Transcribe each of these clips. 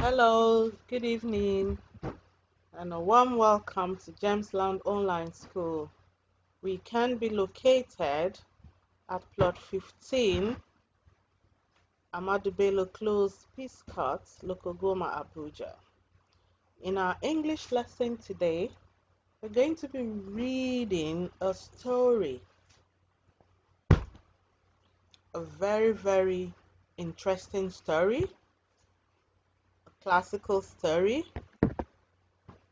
Hello, good evening, and a warm welcome to Gemsland Online School. We can be located at plot 15, Amadu Bello Close, Peace Court, Lokogoma, Abuja. In our English lesson today, we're going to be reading a story, a very interesting story, a classical story,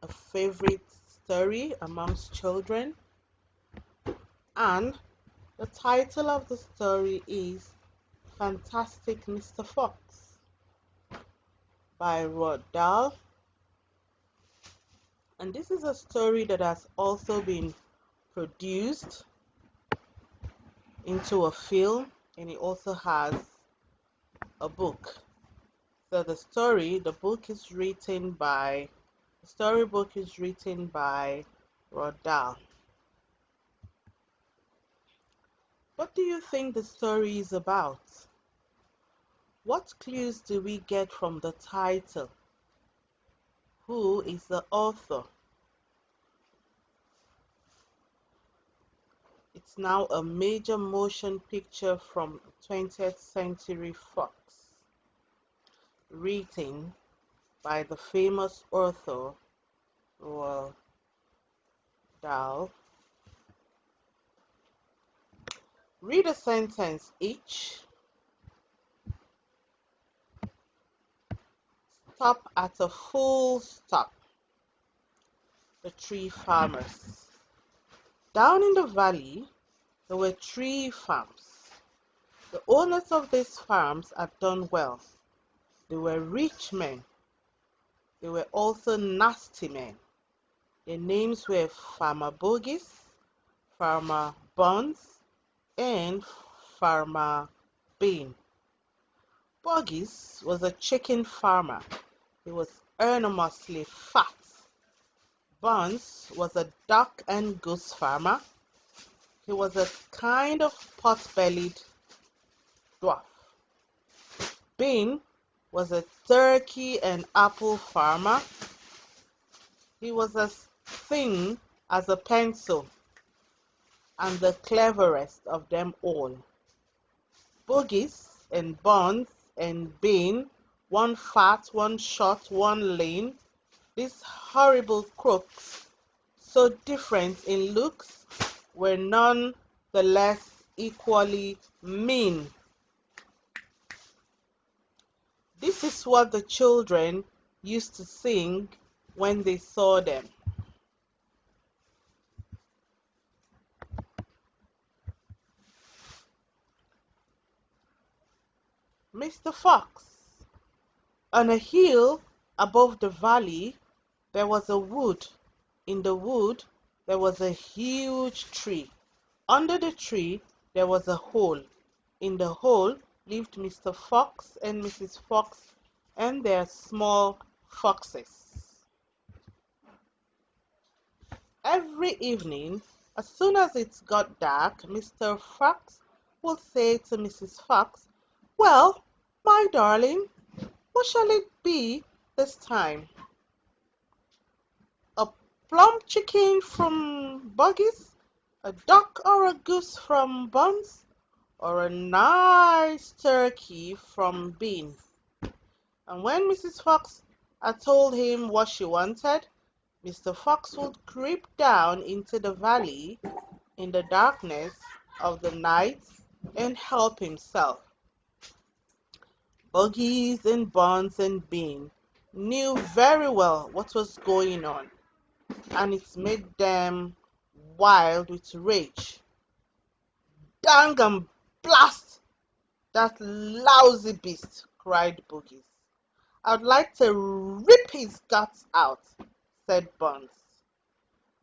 a favorite story amongst children, and the title of the story is Fantastic Mr. Fox by Roald Dahl. And this is a story that has also been produced into a film, and it also has a book. So the storybook is written by Roald Dahl. What do you think the story is about? What clues do we get from the title? Who is the author? It's now a major motion picture from 20th Century Fox, written by the famous author Roald Dahl. Read a sentence each. Stop at a full stop. The Tree Farmers. Down in the valley, there were 3 farms. The owners of these farms had done well. They were rich men. They were also nasty men. Their names were Farmer Boggis, Farmer Buns, and Farmer Bean. Boggis was a chicken farmer. He was enormously fat. Buns was a duck and goose farmer. He was a kind of pot-bellied dwarf. Bean was a turkey and apple farmer. He was as thin as a pencil and the cleverest of them all. Boggis and Buns and Bean, one fat, one short, one lean, these horrible crooks, so different in looks, were none the less equally mean. This is what the children used to sing when they saw them. Mr. Fox. On a hill above the valley, there was a wood. In the wood, there was a huge tree. Under the tree, there was a hole. In the hole lived Mr. Fox and Mrs. Fox and their small foxes. Every evening, as soon as it got dark, Mr. Fox would say to Mrs. Fox, "Well, my darling, what shall it be this time? A plump chicken from Boggis, a duck or a goose from Buns, or a nice turkey from Bean?" And when Mrs. Fox had told him what she wanted, Mr. Fox would creep down into the valley in the darkness of the night and help himself. Boggis and Buns and Bean knew very well what was going on, and it made them wild with rage. "Dang and blast that lousy beast!" cried Boggis. "I'd like to rip his guts out," said Buns.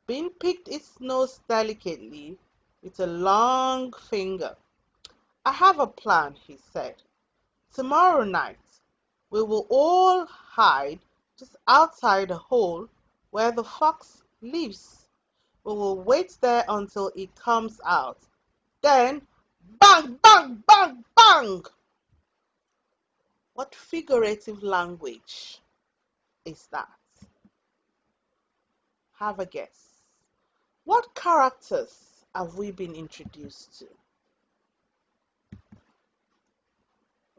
Bean picked its nose delicately with a long finger. "I have a plan," he said. "Tomorrow night we will all hide just outside the hole where the fox lives. We will wait there until he comes out. Then bang, bang, bang, bang!" What figurative language! is that? Have a guess. What characters have we been introduced to?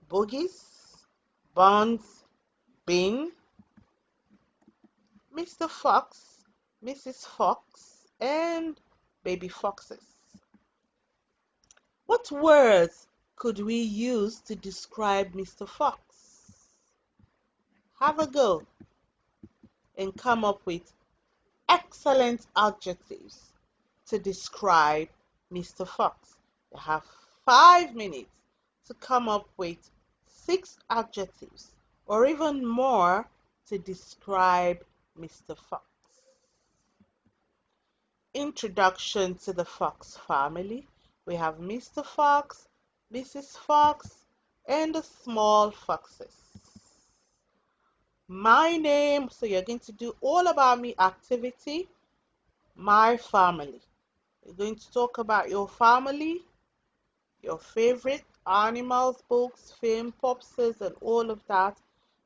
Bogies, Buns, Bean, Mr. Fox, Mrs. Fox, and baby foxes. What words could we use to describe Mr. Fox? Have a go and come up with excellent adjectives to describe Mr. Fox. You have 5 minutes to come up with 6 adjectives or even more to describe Mr. Fox. Introduction to the Fox family. We have Mr. Fox, Mrs. Fox, and the small foxes. My name, so you're going to do all about me activity, my family. You're going to talk about your family, your favorite animals, books, film, popsters, and all of that.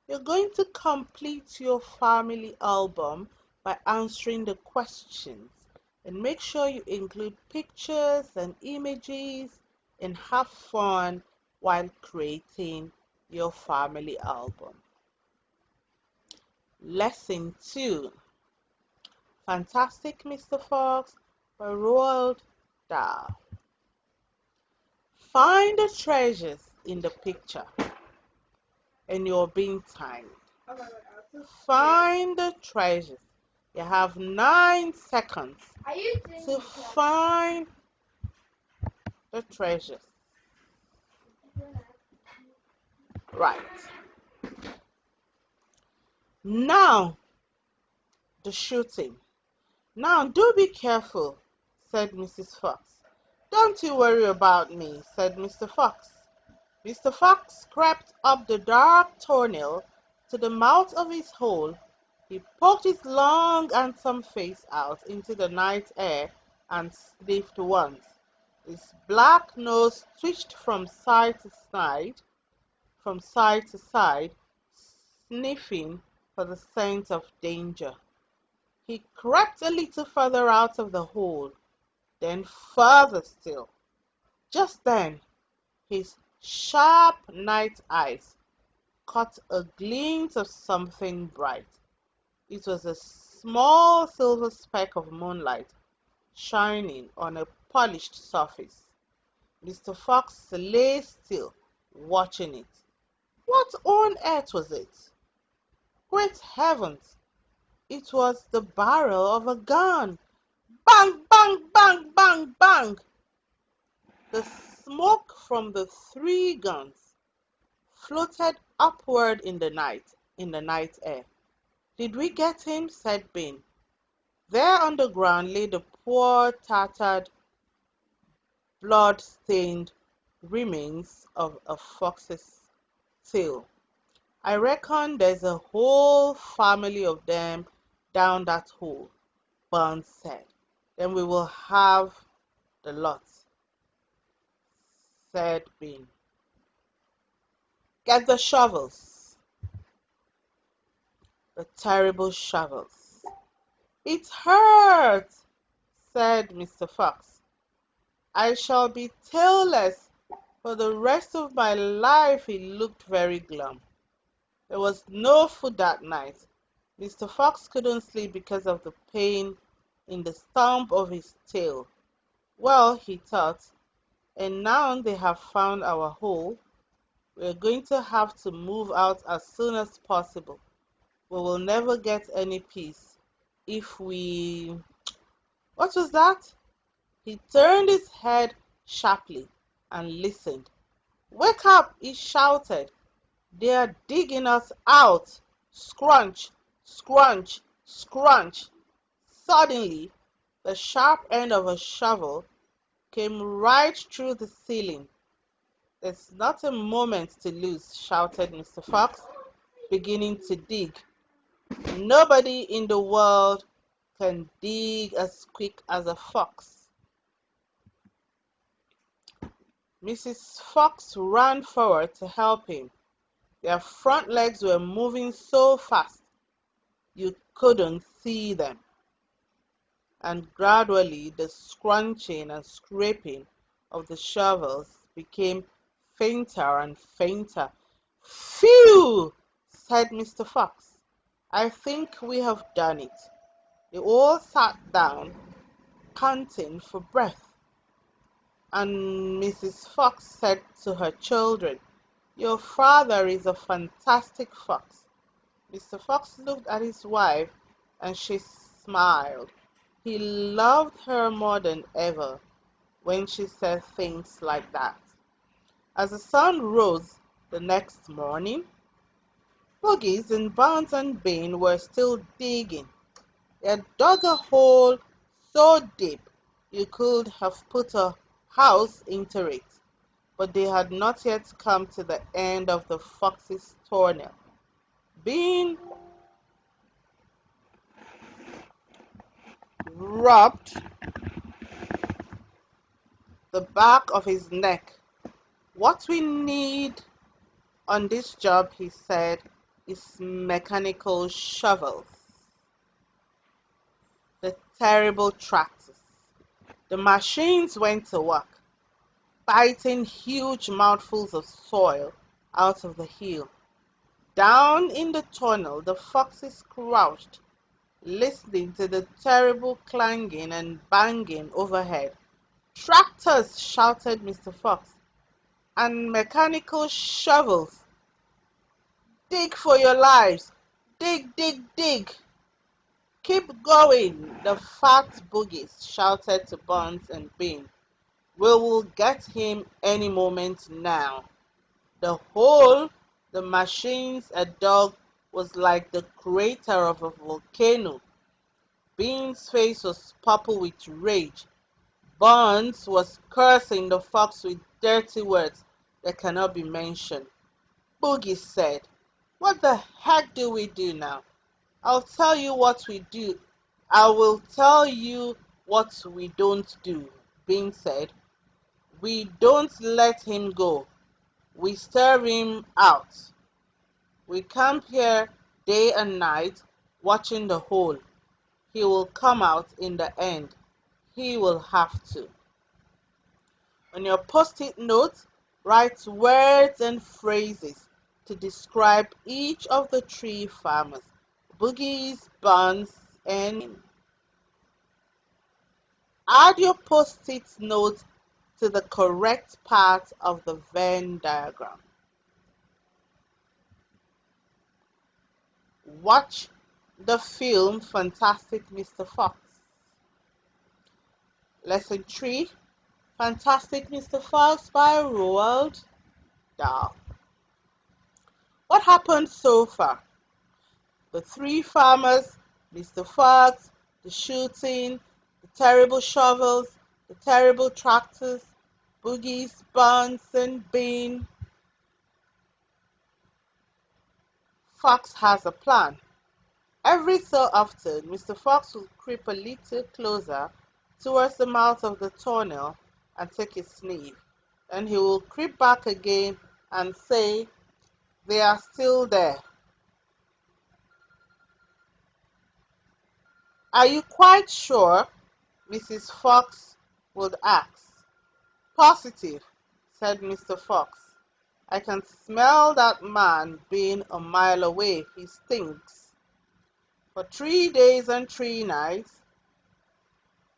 You're going to complete your family album by answering the questions. And make sure you include pictures and images and have fun while creating your family album. Lesson 2. Fantastic Mr. Fox by Roald Dahl. Find the treasures in the picture and you're being timed. Find the treasures. You have 9 seconds to find the treasures. Right. Now, the shooting. Now, do be careful, said Mrs. Fox. Don't you worry about me, said Mr. Fox. Mr. Fox crept up the dark toenail to the mouth of his hole. He poked his long, handsome face out into the night air and sniffed once. His black nose twitched from side to side, sniffing for the scent of danger. He crept a little further out of the hole, then further still. Just then, his sharp night eyes caught a glint of something bright. It was a small silver speck of moonlight shining on a polished surface. Mr. Fox lay still, watching it. What on earth was it? Great heavens! It was the barrel of a gun. Bang, bang, bang, bang, bang! The smoke from the 3 guns floated upward in the night air. Did we get him? Said Bean. There on the ground lay the poor, tattered, blood-stained remains of a fox's tail. I reckon there's a whole family of them down that hole, Burns said. Then we will have the lot, said Bean. Get the shovels, the terrible shovels. It hurts, said Mr. Fox. I shall be tailless for the rest of my life. He looked very glum. There was no food that night. Mr. Fox couldn't sleep because of the pain in the stump of his tail. Well, he thought, and now they have found our hole, we're going to have to move out as soon as possible. We will never get any peace if we... What was that? He turned his head sharply and listened. Wake up, he shouted. They're digging us out. Scrunch, scrunch, scrunch. Suddenly, the sharp end of a shovel came right through the ceiling. There's not a moment to lose, shouted Mr. Fox, beginning to dig. Nobody in the world can dig as quick as a fox. Mrs. Fox ran forward to help him. Their front legs were moving so fast You couldn't see them, and gradually the scrunching and scraping of the shovels became fainter and fainter. "Phew!" said Mr. Fox. "I think we have done it." They all sat down, panting for breath, and Mrs. Fox said to her children, "Your father is a fantastic fox." Mr. Fox looked at his wife, and she smiled. He loved her more than ever when she said things like that. As the sun rose the next morning, Boogies and Buns and Bean were still digging. They had dug a hole so deep you could have put a house into it, but they had not yet come to the end of the fox's tunnel. Bean rubbed the back of his neck. "What we need on this job," he said, "is mechanical shovels." The terrible tractors. The machines went to work, biting huge mouthfuls of soil out of the hill. Down in the tunnel, the foxes crouched, listening to the terrible clanging and banging overhead. "Tractors!" shouted Mr. Fox, "and mechanical shovels! Dig for your lives! Dig, dig, dig!" "Keep going!" the fat Boogies shouted to Buns and Bean. "We will get him any moment now." The hole the machines had dug was like the crater of a volcano. Bean's face was purple with rage. Buns was cursing the fox with dirty words that cannot be mentioned. Boogie said, "What the heck do we do now?" "I'll tell you what we do. I will tell you what we don't do," Bean said. "We don't let him go. We stir him out. We camp here day and night, watching the hole. He will come out in the end. He will have to." On your post-it notes, write words and phrases to describe each of the three farmers: Boogies, Buns, and add your post-it notes to the correct part of the Venn diagram. Watch the film Fantastic Mr. Fox. Lesson 3: Fantastic Mr. Fox by Roald Dahl. What happened so far? The three farmers, Mr. Fox, the shooting, the terrible shovels, the terrible tractors, Boogies, Buns, and Bean. Fox has a plan. Every so often, Mr. Fox will creep a little closer towards the mouth of the tunnel and take a sniff. Then he will creep back again and say, "They are still there." "Are you quite sure?" Mrs. Fox would ask. "Positive," said Mr. Fox. "I can smell that man being a mile away. He stinks." For 3 days and 3 nights,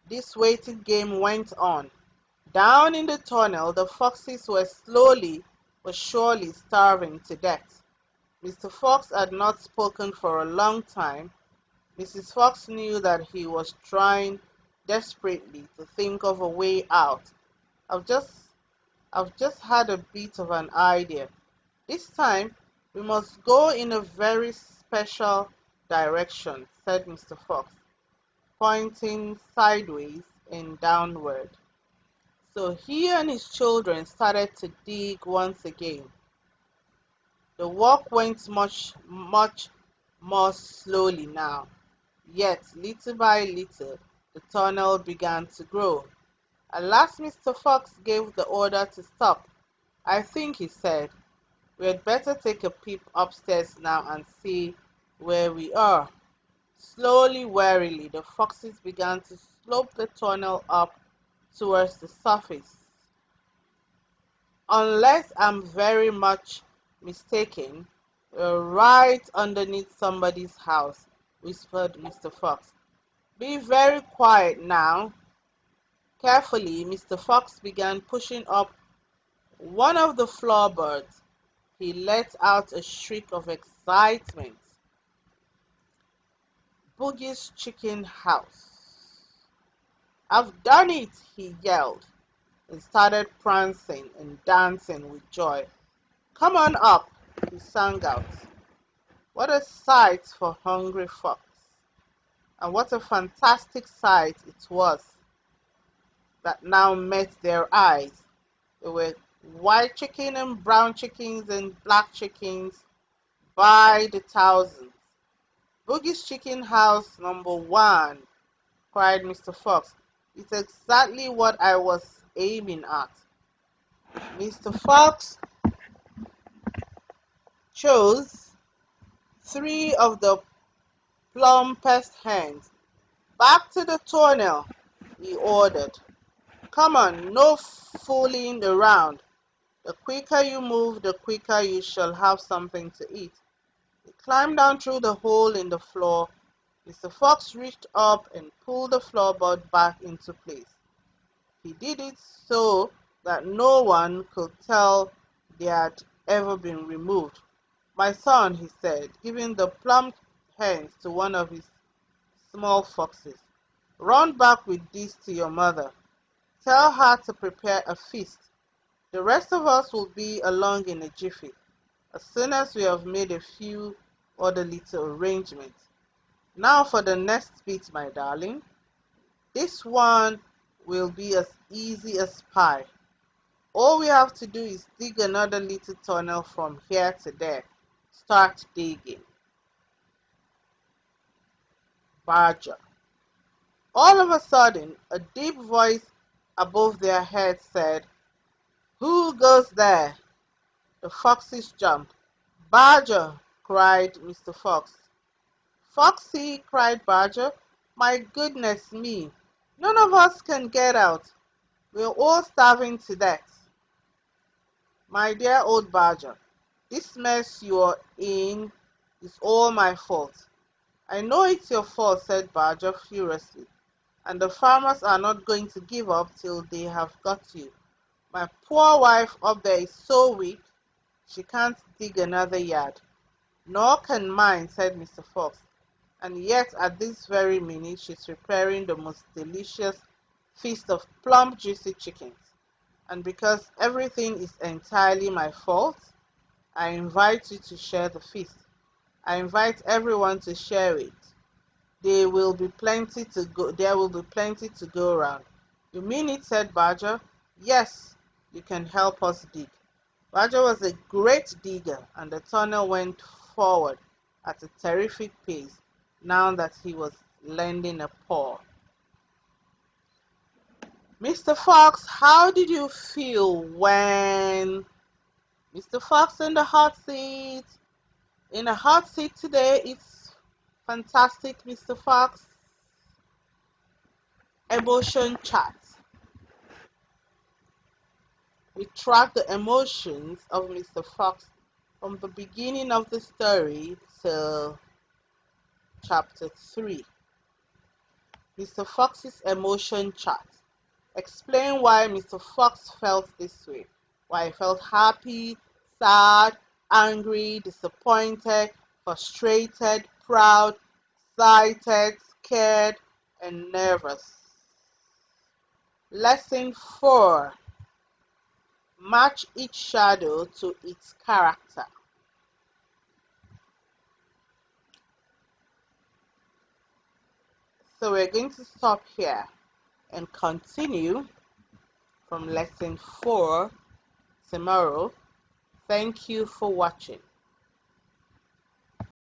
this waiting game went on. Down in the tunnel, the foxes were slowly but surely starving to death. Mr. Fox had not spoken for a long time. Mrs. Fox knew that he was trying desperately to think of a way out. I've just I've just had a bit of an idea. This time we must go in a very special direction," said Mr. Fox, pointing sideways and downward. So he and his children started to dig once again. The work went much more slowly now, yet little by little the tunnel began to grow. At last Mr. Fox gave the order to stop. "I think," he said, "we had better take a peep upstairs now and see where we are." Slowly, warily, the foxes began to slope the tunnel up towards the surface. Unless I'm very much mistaken, we're right underneath somebody's house, whispered Mr. Fox. Be very quiet now. Carefully, Mr. Fox began pushing up one of the floorboards. He let out a shriek of excitement. Boogie's chicken house. I've done it, he yelled, and started prancing and dancing with joy. Come on up, he sang out. What a sight for hungry fox! And what a fantastic sight it was that now met their eyes. There were white chicken and brown chickens and black chickens by the thousands. Boogie's chicken house number one, cried Mr. Fox. It's exactly what I was aiming at. Mr. Fox chose three of the plumpest hens. Back to the tunnel, he ordered. Come on, no fooling around. The quicker you move, the quicker you shall have something to eat. He climbed down through the hole in the floor. Mr. Fox reached up and pulled the floorboard back into place. He did it so that no one could tell they had ever been removed. My son, he said, giving the plump hens to one of his small foxes, run back with this to your mother. Tell her to prepare a feast. The rest of us will be along in a jiffy, as soon as we have made a few other little arrangements. Now for the next bit, my darling. This one will be as easy as pie. All we have to do is dig another little tunnel from here to there. Start digging. Badger. All of a sudden, a deep voice above their heads said, Who goes there? The foxes jumped. Badger, cried Mr. Fox. Foxy, cried Badger, my goodness me, none of us can get out. We're all starving to death. My dear old Badger, this mess you're in is all my fault. I know it's your fault, said Badger furiously, and the farmers are not going to give up till they have got you. My poor wife up there is so weak, she can't dig another yard. Nor can mine, said Mr. Fox, and yet at this very minute she's preparing the most delicious feast of plump, juicy chickens. And because everything is entirely my fault, I invite you to share the feast. I invite everyone to share it. There will be plenty to go around. You mean it, said Badger. Yes, you can help us dig. Badger was a great digger, and the tunnel went forward at a terrific pace now that he was lending a paw. Mr. Fox, how did you feel when Mr. Fox in the hot seat? In a hot seat today, it's fantastic, Mr. Fox. Emotion chat. We track the emotions of Mr. Fox from the beginning of the story till chapter 3. Mr. Fox's emotion chart. Explain why Mr. Fox felt this way. Why he felt happy, sad, angry, disappointed, frustrated, proud, excited, scared, and nervous. Lesson 4. Match each shadow to its character. So we're going to stop here and continue from lesson 4 tomorrow. Thank you for watching.